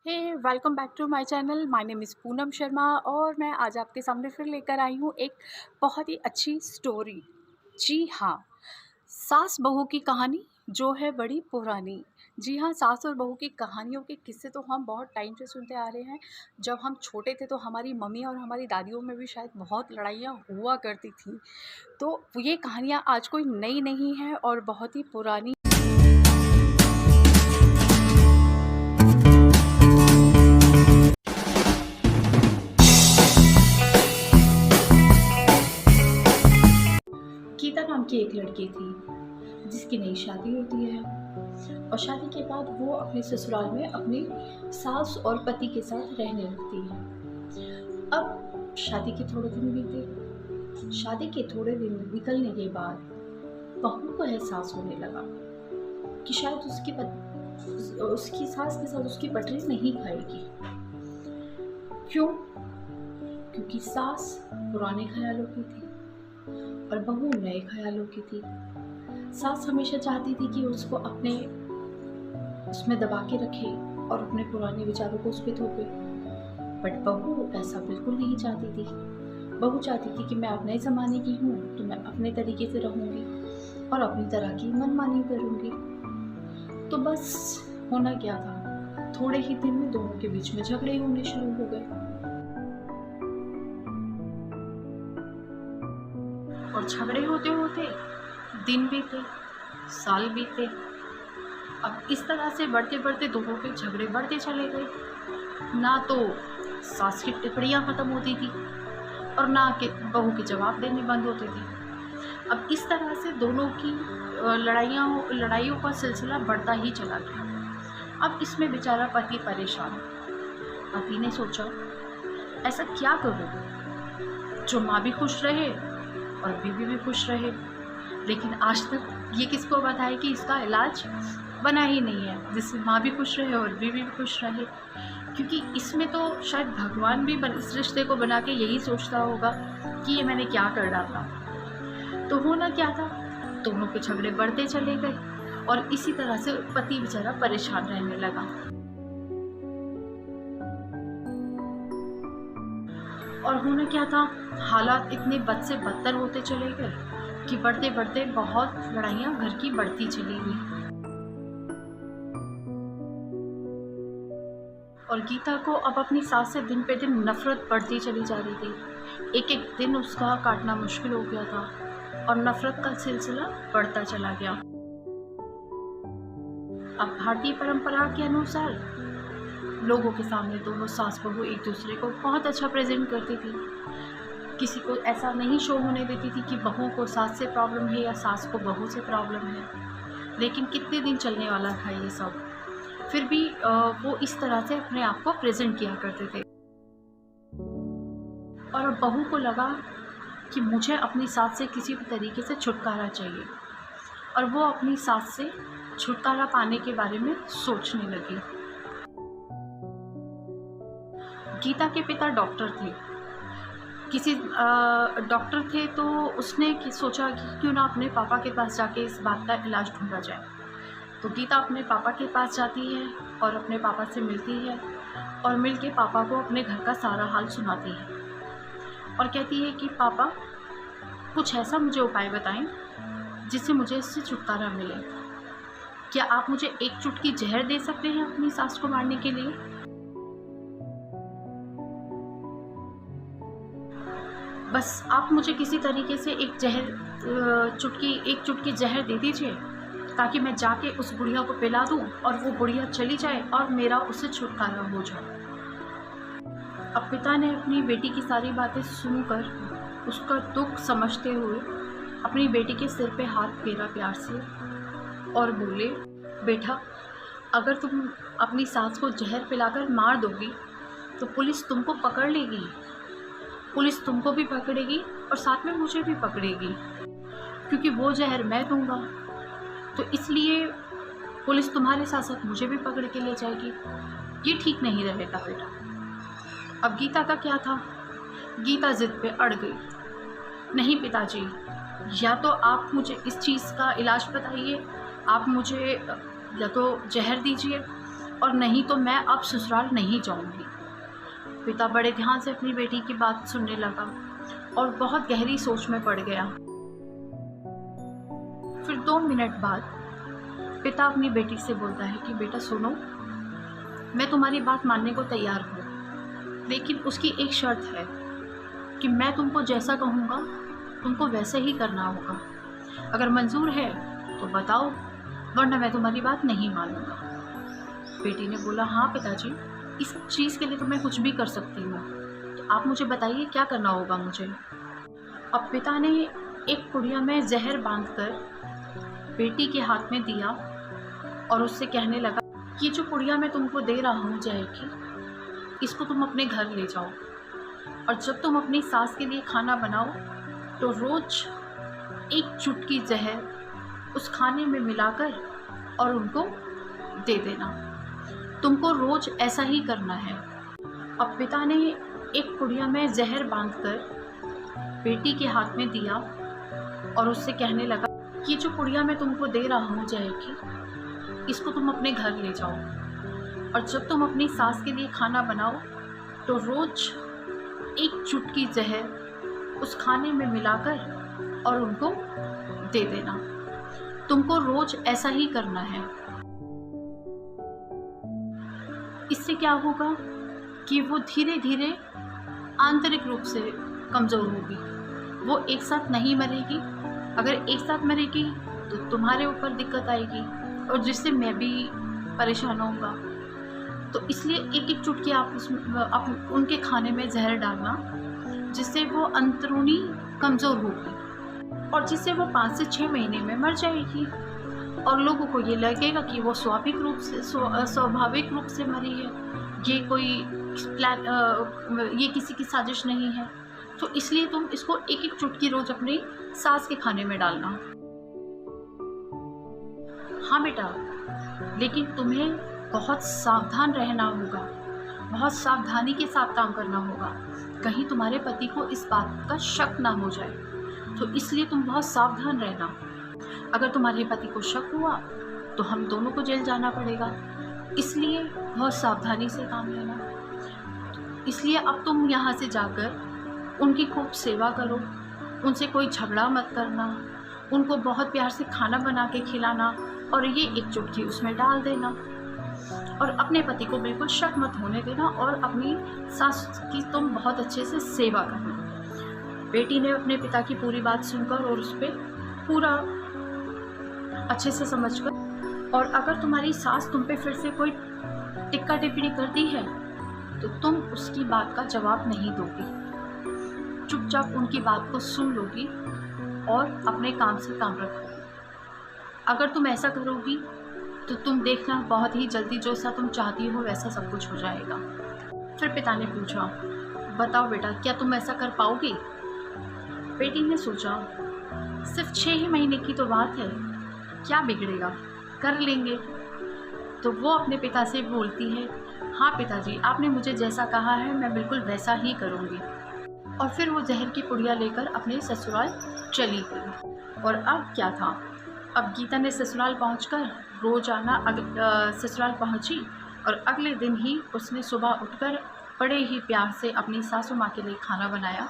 Hey welcome back to my channel. My name is Poonam Sharma और मैं आज आपके सामने फिर लेकर आई हूँ एक बहुत ही अच्छी स्टोरी। जी हाँ, सास बहू की कहानी जो है बड़ी पुरानी। जी हाँ, सास और बहू की कहानियों के किस्से तो हम बहुत टाइम से सुनते आ रहे हैं। जब हम छोटे थे तो हमारी मम्मी और हमारी दादियों में भी शायद बहुत लड़ाइयाँ हुआ करती थी। तो ये कहानियाँ आज कोई नई नहीं हैं और बहुत ही पुरानी। गीता नाम की एक लड़की थी जिसकी नई शादी होती है और शादी के बाद वो अपने ससुराल में अपनी सास और पति के साथ रहने लगती है। अब शादी के थोड़े दिन बीते। शादी के थोड़े दिन निकलने के बाद बहू को एहसास होने लगा कि शायद उसकी सास के साथ उसकी पटरी नहीं खाएगी। क्यों? क्योंकि सास पुराने ख्यालों की थी और बहू नए ख्यालों की थी। सास हमेशा चाहती थी कि उसको अपने उसमें दबा के रखे और अपने पुराने विचारों को उस पर थोपे। बट बहू ऐसा बिल्कुल नहीं चाहती थी। बहू चाहती थी कि मैं अब नए ज़माने की हूँ तो मैं अपने तरीके से रहूँगी और अपनी तरह की मनमानी करूँगी। तो बस होना क्या था, थोड़े ही दिन में दोनों के बीच में झगड़े होने शुरू हो गए और झगड़े होते होते दिन बीते, साल बीते। अब इस तरह से बढ़ते बढ़ते दोनों के झगड़े बढ़ते चले गए। ना तो सास की टिप्पणियाँ ख़त्म होती थी और ना कि बहू के जवाब देने बंद होते थे। अब इस तरह से दोनों की लड़ाइयों का सिलसिला बढ़ता ही चला गया। अब इसमें बेचारा पति परेशान। पति ने सोचा, ऐसा क्या करूँ जो माँ भी खुश रहे और बीवी भी खुश रहे। लेकिन आज तक ये किसको बताए कि इसका इलाज बना ही नहीं है जिससे माँ भी खुश रहे और बीवी भी खुश रहे। क्योंकि इसमें तो शायद भगवान भी इस रिश्ते को बना के यही सोचता होगा कि ये मैंने क्या कर डाला। तो होना क्या था, दोनों के झगड़े बढ़ते चले गए और इसी तरह से पति बेचारा परेशान रहने लगा। और होना क्या था, हालात इतने बद से बदतर होते चले गए कि बढ़ते बढ़ते बहुत लड़ाइयाँ घर की बढ़ती चली गई। और गीता को अब अपनी सास से दिन पे दिन नफरत बढ़ती चली जा रही थी। एक एक दिन उसका काटना मुश्किल हो गया था और नफरत का सिलसिला बढ़ता चला गया। अब भारतीय परंपरा के अनुसार लोगों के सामने दोनों सास बहू एक दूसरे को बहुत अच्छा प्रेजेंट करती थी। किसी को ऐसा नहीं शो होने देती थी कि बहू को सास से प्रॉब्लम है या सास को बहू से प्रॉब्लम है। लेकिन कितने दिन चलने वाला था ये सब, फिर भी वो इस तरह से अपने आप को प्रेजेंट किया करते थे। और बहू को लगा कि मुझे अपनी सास से किसी भी तरीके से छुटकारा चाहिए और वो अपनी सास से छुटकारा पाने के बारे में सोचने लगी। गीता के पिता डॉक्टर थे, डॉक्टर थे, तो उसने सोचा कि क्यों ना अपने पापा के पास जाके इस बात का इलाज ढूंढा जाए। तो गीता अपने पापा के पास जाती है और अपने पापा से मिलती है और मिल के पापा को अपने घर का सारा हाल सुनाती है और कहती है कि पापा, कुछ ऐसा मुझे उपाय बताएं जिससे मुझे इससे छुटकारा मिले। क्या आप मुझे एक चुटकी जहर दे सकते हैं अपनी सास को मारने के लिए? बस आप मुझे किसी तरीके से एक चुटकी जहर दे दीजिए ताकि मैं जाके उस बुढ़िया को पिला दूं और वो बुढ़िया चली जाए और मेरा उससे छुटकारा हो जाए। अब पिता ने अपनी बेटी की सारी बातें सुनकर उसका दुख समझते हुए अपनी बेटी के सिर पे हाथ फेरा प्यार से और बोले, बेटा, अगर तुम अपनी सास को जहर पिलाकर मार दोगी तो पुलिस तुमको पकड़ लेगी। पुलिस तुमको भी पकड़ेगी और साथ में मुझे भी पकड़ेगी, क्योंकि वो जहर मैं दूंगा। तो इसलिए पुलिस तुम्हारे साथ साथ मुझे भी पकड़ के ले जाएगी। ये ठीक नहीं रहेगा बेटा। अब गीता का क्या था, गीता जिद पे अड़ गई। नहीं पिताजी, या तो आप मुझे इस चीज़ का इलाज बताइए, आप मुझे या तो जहर दीजिए और नहीं तो मैं अब ससुराल नहीं जाऊंगी। पिता बड़े ध्यान से अपनी बेटी की बात सुनने लगा और बहुत गहरी सोच में पड़ गया। फिर 2 मिनट बाद पिता अपनी बेटी से बोलता है कि बेटा सुनो, मैं तुम्हारी बात मानने को तैयार हूँ, लेकिन उसकी एक शर्त है कि मैं तुमको जैसा कहूँगा तुमको वैसे ही करना होगा। अगर मंजूर है तो बताओ, वरना मैं तुम्हारी बात नहीं मानूंगा। बेटी ने बोला, हाँ पिताजी, इस चीज़ के लिए तो मैं कुछ भी कर सकती हूँ, तो आप मुझे बताइए क्या करना होगा मुझे। अब पिता ने एक पुड़िया में जहर बांधकर बेटी के हाथ में दिया और उससे कहने लगा, ये जो पुड़िया मैं तुमको दे रहा हूँ जहर की, इसको तुम अपने घर ले जाओ और जब तुम अपनी सास के लिए खाना बनाओ तो रोज़ एक चुटकी जहर उस खाने में मिलाकर और उनको दे देना। तुमको रोज़ ऐसा ही करना है। अब पिता ने एक पुड़िया में जहर बांधकर बेटी के हाथ में दिया और उससे कहने लगा, ये जो पुड़िया मैं तुमको दे रहा हूँ जहर की, इसको तुम अपने घर ले जाओ और जब तुम अपनी सास के लिए खाना बनाओ तो रोज़ एक चुटकी जहर उस खाने में मिलाकर और उनको दे देना। तुमको रोज़ ऐसा ही करना है। इससे क्या होगा कि वो धीरे धीरे आंतरिक रूप से कमज़ोर होगी, वो एक साथ नहीं मरेगी। अगर एक साथ मरेगी तो तुम्हारे ऊपर दिक्कत आएगी और जिससे मैं भी परेशान होऊंगा। तो इसलिए एक एक चुटकी आप उनके खाने में जहर डालना, जिससे वो अंदरूनी कमज़ोर होगी और जिससे वो 5 से 6 महीने में मर जाएगी और लोगों को ये लगेगा कि वो स्वाभाविक रूप से मरी है, ये कोई ये किसी की साजिश नहीं है। तो इसलिए तुम इसको एक एक चुटकी रोज़ अपनी सास के खाने में डालना। हाँ बेटा, लेकिन तुम्हें बहुत सावधान रहना होगा, बहुत सावधानी के साथ काम करना होगा, कहीं तुम्हारे पति को इस बात का शक ना हो जाए। तो इसलिए तुम बहुत सावधान रहना। अगर तुम्हारे पति को शक हुआ तो हम दोनों को जेल जाना पड़ेगा, इसलिए बहुत सावधानी से काम लेना। इसलिए अब तुम यहाँ से जाकर उनकी खूब सेवा करो, उनसे कोई झगड़ा मत करना, उनको बहुत प्यार से खाना बना के खिलाना और ये एक चुटकी उसमें डाल देना और अपने पति को बिल्कुल शक मत होने देना और अपनी सास की तुम बहुत अच्छे से सेवा करना। बेटी ने अपने पिता की पूरी बात सुनकर और उस पर पूरा अच्छे से समझकर, और अगर तुम्हारी सास तुम पे फिर से कोई टिक्का टिप्पणी करती है तो तुम उसकी बात का जवाब नहीं दोगी, चुपचाप उनकी बात को सुन लोगी और अपने काम से काम रखोगी। अगर तुम ऐसा करोगी तो तुम देखना बहुत ही जल्दी जो सा तुम चाहती हो वैसा सब कुछ हो जाएगा। फिर पिता ने पूछा, बताओ बेटा, क्या तुम ऐसा कर पाओगी? बेटी ने सोचा, सिर्फ 6 ही महीने की तो बात है, क्या बिगड़ेगा, कर लेंगे। तो वो अपने पिता से बोलती है, हाँ पिताजी, आपने मुझे जैसा कहा है मैं बिल्कुल वैसा ही करूँगी। और फिर वो जहर की पुड़िया लेकर अपने ससुराल चली गई। और अब क्या था, अब गीता ने ससुराल पहुंचकर रोज़ाना ससुराल पहुंची और अगले दिन ही उसने सुबह उठकर बड़े ही प्यार से अपनी सासू माँ के लिए खाना बनाया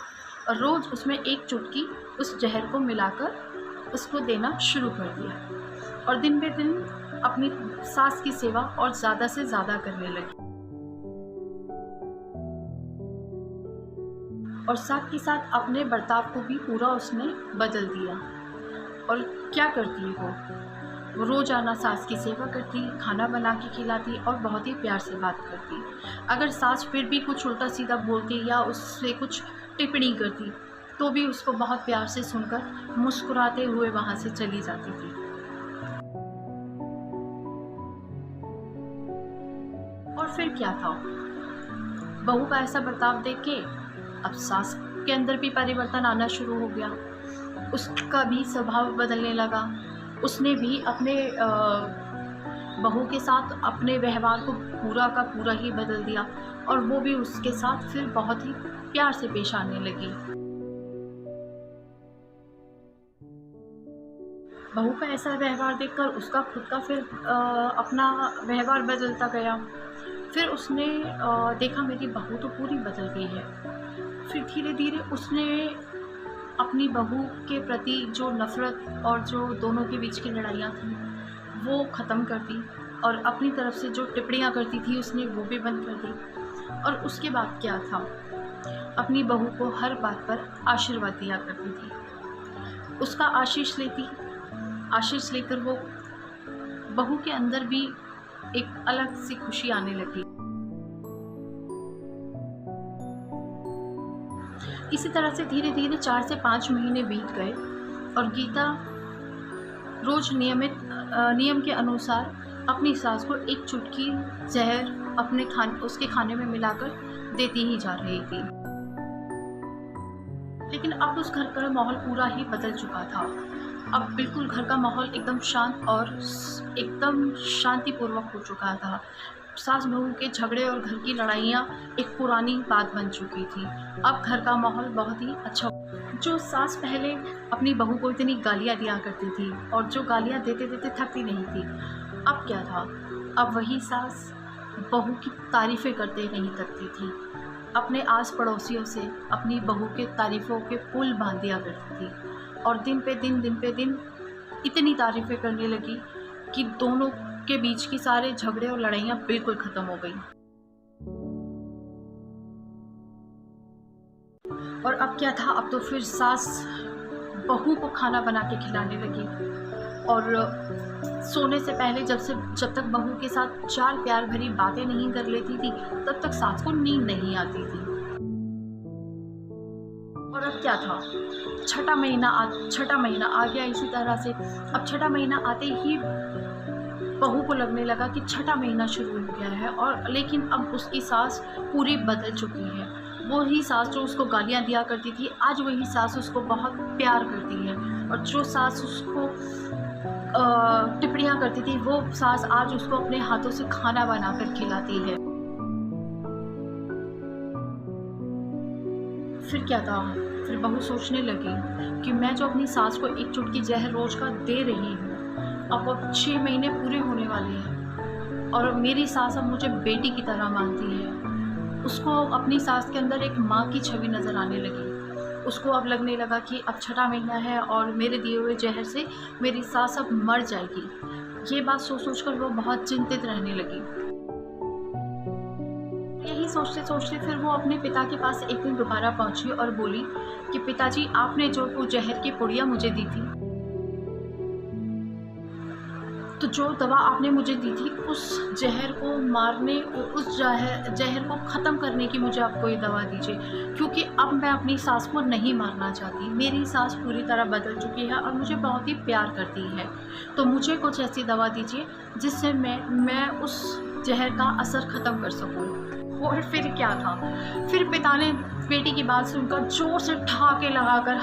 और रोज़ उसमें एक चुटकी उस जहर को मिलाकर उसको देना शुरू कर दिया और दिन बे दिन अपनी सास की सेवा और ज़्यादा से ज़्यादा करने लगी। और साथ ही साथ अपने बर्ताव को भी पूरा उसने बदल दिया। और क्या करती है वो रोज़ाना सास की सेवा करती, खाना बना के खिलाती और बहुत ही प्यार से बात करती। अगर सास फिर भी कुछ उल्टा सीधा बोलती या उससे कुछ टिप्पणी करती तो भी उसको बहुत प्यार से सुनकर मुस्कुराते हुए वहाँ से चली जाती थी। और फिर क्या था, बहू का ऐसा बर्ताव देख के अब सास के अंदर भी परिवर्तन आना शुरू हो गया, उसका भी स्वभाव बदलने लगा। उसने भी अपने बहू के साथ अपने व्यवहार को पूरा का पूरा ही बदल दिया और वो भी उसके साथ फिर बहुत ही प्यार से पेश आने लगी। बहू का ऐसा व्यवहार देखकर उसका खुद का फिर अपना व्यवहार बदलता गया। फिर उसने देखा मेरी बहू तो पूरी बदल गई है। फिर धीरे धीरे उसने अपनी बहू के प्रति जो नफ़रत और जो दोनों के बीच की लड़ाइयाँ थी वो ख़त्म कर दी, और अपनी तरफ से जो टिप्पणियाँ करती थी उसने वो भी बंद कर दी। और उसके बाद क्या था, अपनी बहू को हर बात पर आशीर्वाद दिया करती थी, उसका आशीष लेकर वो बहू के अंदर भी एक अलग सी खुशी आने लगी। इसी तरह से धीरे धीरे 4 से 5 महीने बीत गए और गीता रोज नियम के अनुसार अपनी सास को एक चुटकी जहर उसके खाने में मिलाकर देती ही जा रही थी। लेकिन अब उस घर का माहौल पूरा ही बदल चुका था। अब बिल्कुल घर का माहौल एकदम शांत और एकदम शांतिपूर्वक हो चुका था। सास बहू के झगड़े और घर की लड़ाइयाँ एक पुरानी बात बन चुकी थी। अब घर का माहौल बहुत ही अच्छा। जो सास पहले अपनी बहू को इतनी गालियाँ दिया करती थी और जो गालियाँ देते देते थकती नहीं थी, अब क्या था, अब वही सास बहू की तारीफ़ें करते नहीं थकती थी। अपने आस पड़ोसियों से अपनी बहू के तारीफ़ों के पुल बांध दिया करती थी और दिन पे दिन इतनी तारीफ़ें करने लगी कि दोनों के बीच की सारे झगड़े और लड़ाइयाँ बिल्कुल ख़त्म हो गई। और अब क्या था, अब तो फिर सास बहू को खाना बना के खिलाने लगी और सोने से पहले जब तक बहू के साथ 4 प्यार भरी बातें नहीं कर लेती थी तब तक सास को नींद नहीं आती थी। और अब क्या था, छठा महीना आ गया। इसी तरह से अब छठा महीना आते ही बहू को लगने लगा कि छठा महीना शुरू हो गया है, और लेकिन अब उसकी सास पूरी बदल चुकी है। वो ही सास जो उसको गालियाँ दिया करती थी, आज वही सास उसको बहुत प्यार करती है, और जो सास उसको टिप्पणियाँ करती थी वो सास आज उसको अपने हाथों से खाना बनाकर खिलाती है। फिर क्या था, फिर बहू सोचने लगी कि मैं जो अपनी सास को एक चुटकी जहर रोज का दे रही हूँ, अब 6 महीने पूरे होने वाले हैं और मेरी सास अब मुझे बेटी की तरह मानती है। उसको अपनी सास के अंदर एक माँ की छवि नज़र आने लगी। उसको अब लगने लगा कि अब छठा महीना है और मेरे दिए हुए जहर से मेरी सास अब मर जाएगी। ये बात सोच कर वो बहुत चिंतित रहने लगी। यही सोचते सोचते फिर वो अपने पिता के पास एक दिन दोबारा पहुंची और बोली कि पिताजी, आपने जो वो जहर की पुड़िया मुझे दी थी, तो जो दवा आपने मुझे दी थी उस जहर को मारने, उस जहर को ख़त्म करने की मुझे आप कोई दवा दीजिए, क्योंकि अब मैं अपनी सास को नहीं मारना चाहती। मेरी सास पूरी तरह बदल चुकी है और मुझे बहुत ही प्यार करती है, तो मुझे कुछ ऐसी दवा दीजिए जिससे मैं उस जहर का असर ख़त्म कर सकूँ। और फिर क्या था, फिर पिता ने बेटी की बात सुनकर जोर से ठहाके लगाकर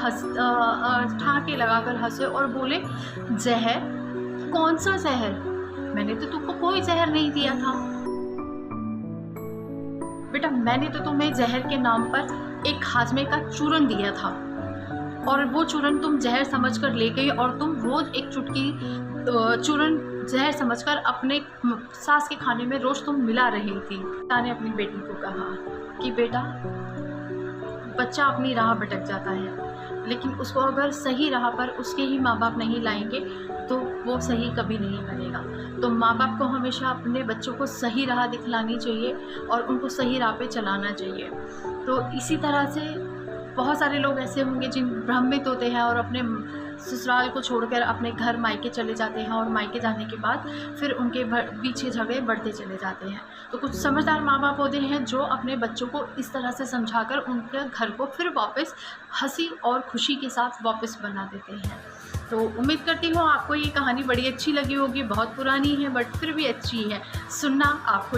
हंसे और बोले, जहर? कौन सा जहर? मैंने तो तुमको कोई जहर नहीं दिया था। बेटा, मैंने तो तुम्हें जहर के नाम पर एक हाजमे का चूरन दिया था और वो चूरन तुम जहर समझकर ले गई और तुम रोज एक चुटकी चूरन जहर समझकर अपने सास के खाने में रोज तुम मिला रही थी। पिता ने अपनी बेटी को कहा कि बेटा, बच्चा अपनी राह भटक जाता है, लेकिन उसको अगर सही राह पर उसके ही माँ बाप नहीं लाएंगे तो वो सही कभी नहीं बनेगा। तो माँ बाप को हमेशा अपने बच्चों को सही राह दिखलानी चाहिए और उनको सही राह पे चलाना चाहिए। तो इसी तरह से बहुत सारे लोग ऐसे होंगे जिन भ्रमित होते हैं और अपने ससुराल को छोड़कर अपने घर मायके चले जाते हैं और मायके जाने के बाद फिर उनके पीछे झगड़े बढ़ते चले जाते हैं। तो कुछ समझदार माँ बाप होते हैं जो अपने बच्चों को इस तरह से समझाकर उनके घर को फिर वापस हंसी और खुशी के साथ वापस बना देते हैं। तो उम्मीद करती हूँ आपको ये कहानी बड़ी अच्छी लगी होगी। बहुत पुरानी है बट फिर भी अच्छी है, सुनना आपको